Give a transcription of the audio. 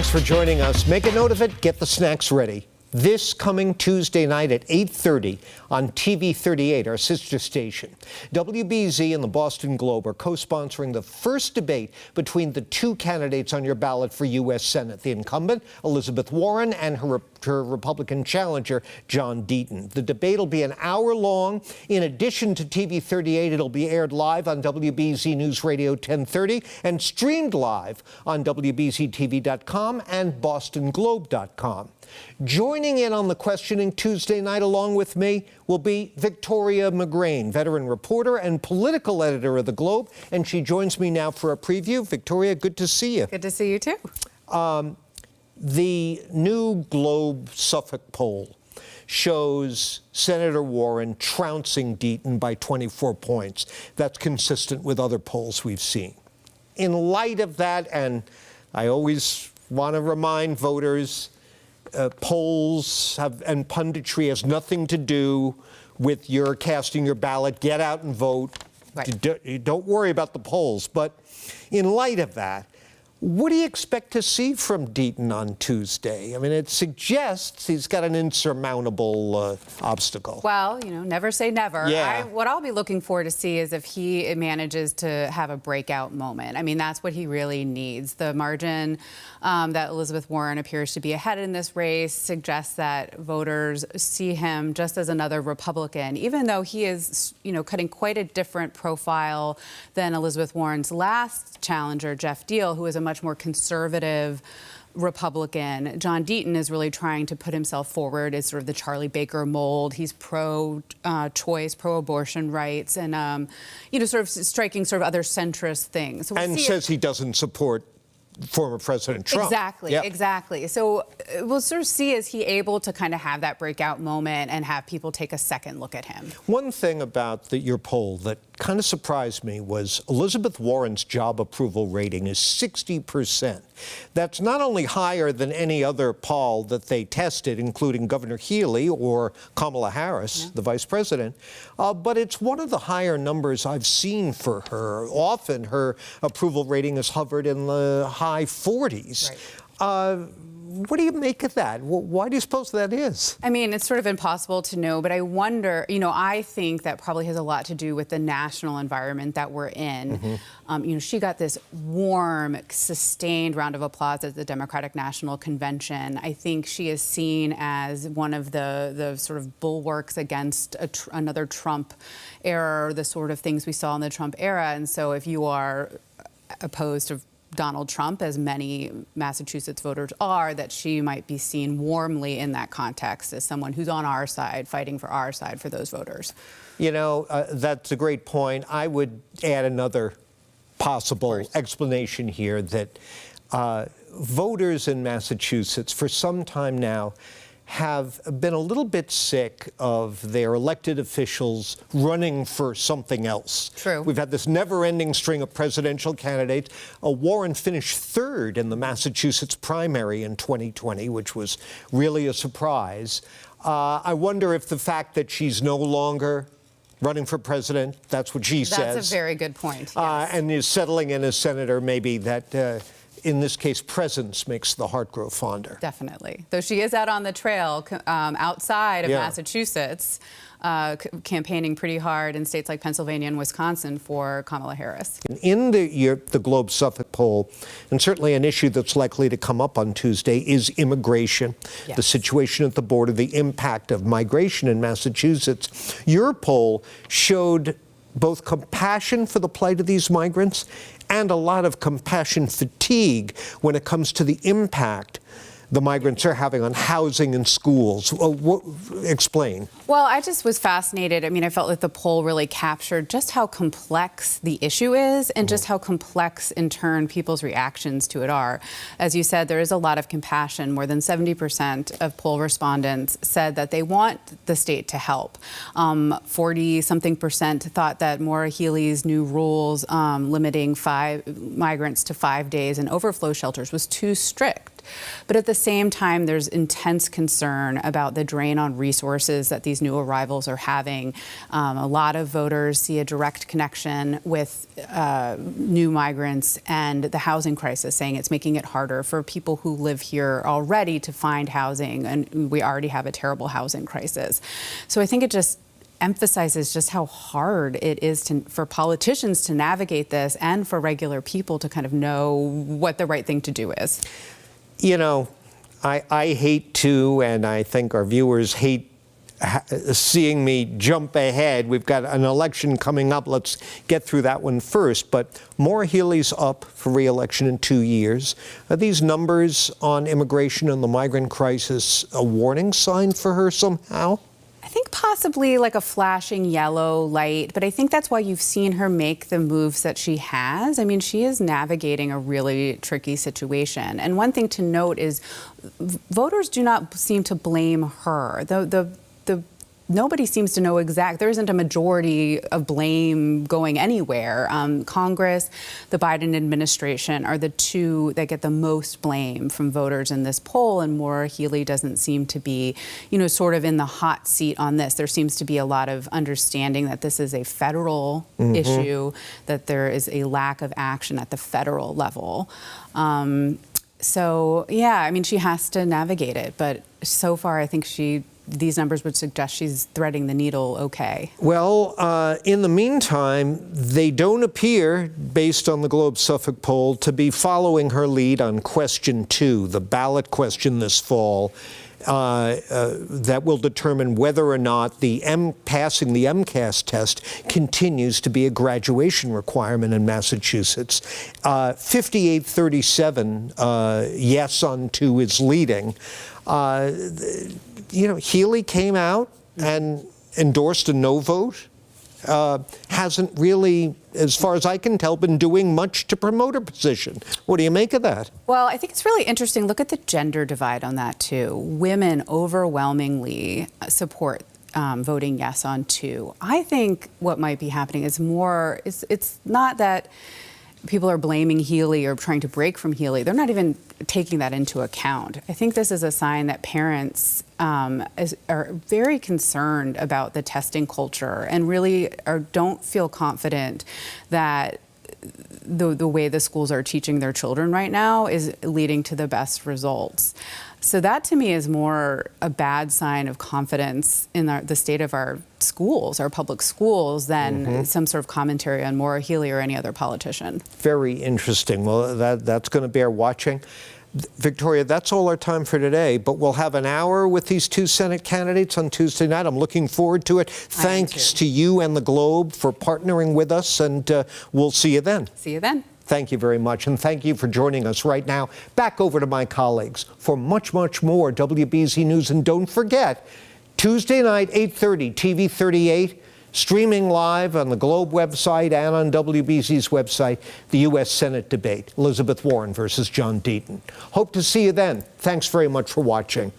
Thanks for joining us. Make a note of it. Get the snacks ready. This coming Tuesday night at 8:30 on TV 38, our sister station. WBZ and the Boston Globe are co-sponsoring the first debate between the two candidates on your ballot for U.S. Senate, the incumbent, Elizabeth Warren, and her Republican challenger, John Deaton. The debate will be an hour long. In addition to TV 38, it'll be aired live on WBZ News Radio 1030 and streamed live on WBZ-TV.com and BostonGlobe.com. Joining in on the questioning Tuesday night along with me will be Victoria McGrain, veteran reporter and political editor of the Globe, and she joins me now for a preview. Victoria, good to see you. Good to see you too. The new Globe Suffolk poll shows Senator Warren trouncing Deaton by 24 points. That's consistent with other polls we've seen. In light of that, and I always want to remind voters, polls and punditry has nothing to do with your casting your ballot. Get out and vote. Right. Don't worry about the polls. But in light of that, what do you expect to see from Deaton on Tuesday? I mean, it suggests he's got an insurmountable obstacle. Well, you know, never say never. Yeah. What I'll be looking for to see is if he manages to have a breakout moment. I mean, that's what he really needs. The margin that Elizabeth Warren appears to be ahead in this race suggests that voters see him just as another Republican, even though he is, you know, cutting quite a different profile than Elizabeth Warren's last challenger, Jeff Deal, who is a much more conservative Republican. John Deaton is really trying to put himself forward as sort of the Charlie Baker mold. He's pro-choice, pro-abortion rights, and you know, sort of striking sort of other centrist things. So and says he doesn't support former President Trump. Exactly, yep. Exactly. So we'll sort of see, is he able to kind of have that breakout moment and have people take a second look at him? One thing about your poll that kind of surprised me was Elizabeth Warren's job approval rating is 60%. That's not only higher than any other poll that they tested, including Governor Healey or Kamala Harris, the vice president, but it's one of the higher numbers I've seen for her. Often her approval rating has hovered in the high 40s. Right. What do you make of that? Why do you suppose that is? I mean, it's sort of impossible to know, but I wonder, you know, I think that probably has a lot to do with the national environment that we're in. Mm-hmm. You know, she got this warm, sustained round of applause at the Democratic National Convention. I think she is seen as one of the sort of bulwarks against another Trump era, the sort of things we saw in the Trump era. And so if you are opposed to Donald Trump, as many Massachusetts voters are, that she might be seen warmly in that context as someone who's on our side, fighting for our side for those voters. You know, that's a great point. I would add another possible explanation here that voters in Massachusetts for some time now have been a little bit sick of their elected officials running for something else. True. We've had this never-ending string of presidential candidates. Warren finished third in the Massachusetts primary in 2020, which was really a surprise. I wonder if the fact that she's no longer running for president, that's what she says. That's a very good point, yes. And is settling in as senator, maybe that in this case, presence makes the heart grow fonder. Definitely. Though she is out on the trail outside of Massachusetts, campaigning pretty hard in states like Pennsylvania and Wisconsin for Kamala Harris. In the Globe Suffolk poll, and certainly an issue that's likely to come up on Tuesday, is immigration, the situation at the border, the impact of migration in Massachusetts. Your poll showed both compassion for the plight of these migrants and a lot of compassion fatigue when it comes to the impact the migrants are having on housing and schools. Explain. Well, I just was fascinated. I mean, I felt like the poll really captured just how complex the issue is and just how complex, in turn, people's reactions to it are. As you said, there is a lot of compassion. More than 70% of poll respondents said that they want the state to help. 40-something% thought that Maura Healey's new rules limiting migrants to 5 days in overflow shelters was too strict. But at the same time, there's intense concern about the drain on resources that these new arrivals are having. A lot of voters see a direct connection with new migrants and the housing crisis, saying it's making it harder for people who live here already to find housing, and we already have a terrible housing crisis. So I think it just emphasizes just how hard it is for politicians to navigate this and for regular people to kind of know what the right thing to do is. You know, I hate to, and I think our viewers hate seeing me jump ahead. We've got an election coming up. Let's get through that one first. But Maura Healey's up for re-election in 2 years. Are these numbers on immigration and the migrant crisis a warning sign for her somehow? I think possibly like a flashing yellow light, but I think that's why you've seen her make the moves that she has. I mean, she is navigating a really tricky situation. And one thing to note is voters do not seem to blame her. Nobody seems to know there isn't a majority of blame going anywhere. Congress, the Biden administration are the two that get the most blame from voters in this poll, and Maura Healey doesn't seem to be, sort of in the hot seat on this. There seems to be a lot of understanding that this is a federal issue, that there is a lack of action at the federal level. So, yeah, I mean, she has to navigate it, but so far I think these numbers would suggest she's threading the needle okay. Well, in the meantime, they don't appear, based on the Globe Suffolk poll, to be following her lead on question 2, the ballot question this fall, that will determine whether or not passing the MCAS test continues to be a graduation requirement in Massachusetts. 58-37, yes on 2 is leading. Healey came out and endorsed a no vote. Hasn't really, as far as I can tell, been doing much to promote her position. What do you make of that? Well, I think it's really interesting. Look at the gender divide on that, too. Women overwhelmingly support voting yes on 2. I think what might be happening is it's not that people are blaming Healey or trying to break from Healey. They're not even taking that into account. I think this is a sign that parents are very concerned about the testing culture and really don't feel confident that the way the schools are teaching their children right now is leading to the best results. So that, to me, is more a bad sign of confidence in the state of our schools, our public schools, than some sort of commentary on Maura Healey or any other politician. Very interesting. Well, that's going to bear watching. Victoria, that's all our time for today, but we'll have an hour with these 2 Senate candidates on Tuesday night. I'm looking forward to it. Thanks to you and the Globe for partnering with us, and we'll see you then. See you then. Thank you very much, and thank you for joining us right now. Back over to my colleagues for much, much more WBZ News. And don't forget, Tuesday night, 8:30, TV 38, streaming live on the Globe website and on WBZ's website, the U.S. Senate debate, Elizabeth Warren versus John Deaton. Hope to see you then. Thanks very much for watching.